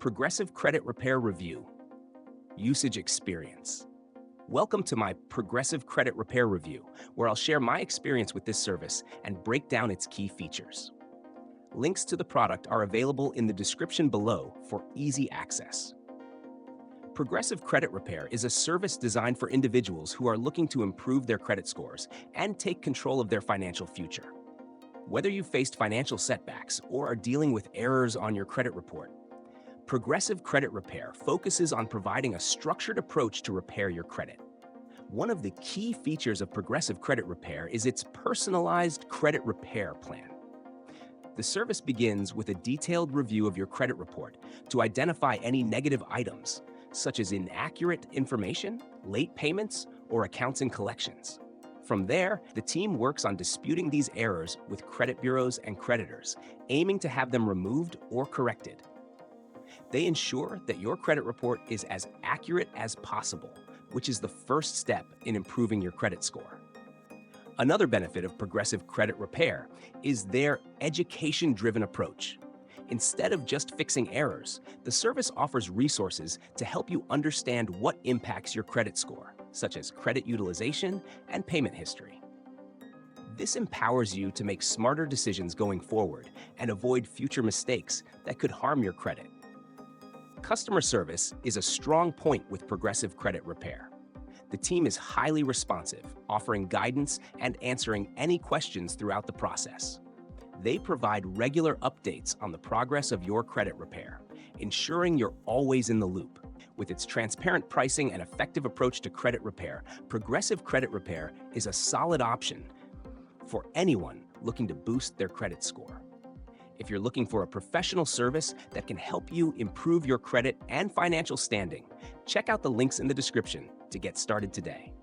Progressive Credit Repair Review. Usage Experience. Welcome to my Progressive Credit Repair Review, where I'll share my experience with this service and break down its key features. Links to the product are available in the description below for easy access. Progressive Credit Repair is a service designed for individuals who are looking to improve their credit scores and take control of their financial future. Whether you've faced financial setbacks or are dealing with errors on your credit report, Progressive Credit Repair focuses on providing a structured approach to repair your credit. One of the key features of Progressive Credit Repair is its personalized credit repair plan. The service begins with a detailed review of your credit report to identify any negative items, such as inaccurate information, late payments, or accounts and collections. From there, the team works on disputing these errors with credit bureaus and creditors, aiming to have them removed or corrected. They ensure that your credit report is as accurate as possible, which is the first step in improving your credit score. Another benefit of Progressive Credit Repair is their education-driven approach. Instead of just fixing errors, the service offers resources to help you understand what impacts your credit score, such as credit utilization and payment history. This empowers you to make smarter decisions going forward and avoid future mistakes that could harm your credit. Customer service is a strong point with Progressive Credit Repair. The team is highly responsive, offering guidance and answering any questions throughout the process. They provide regular updates on the progress of your credit repair, ensuring you're always in the loop. With its transparent pricing and effective approach to credit repair, Progressive Credit Repair is a solid option for anyone looking to boost their credit score. If you're looking for a professional service that can help you improve your credit and financial standing, check out the links in the description to get started today.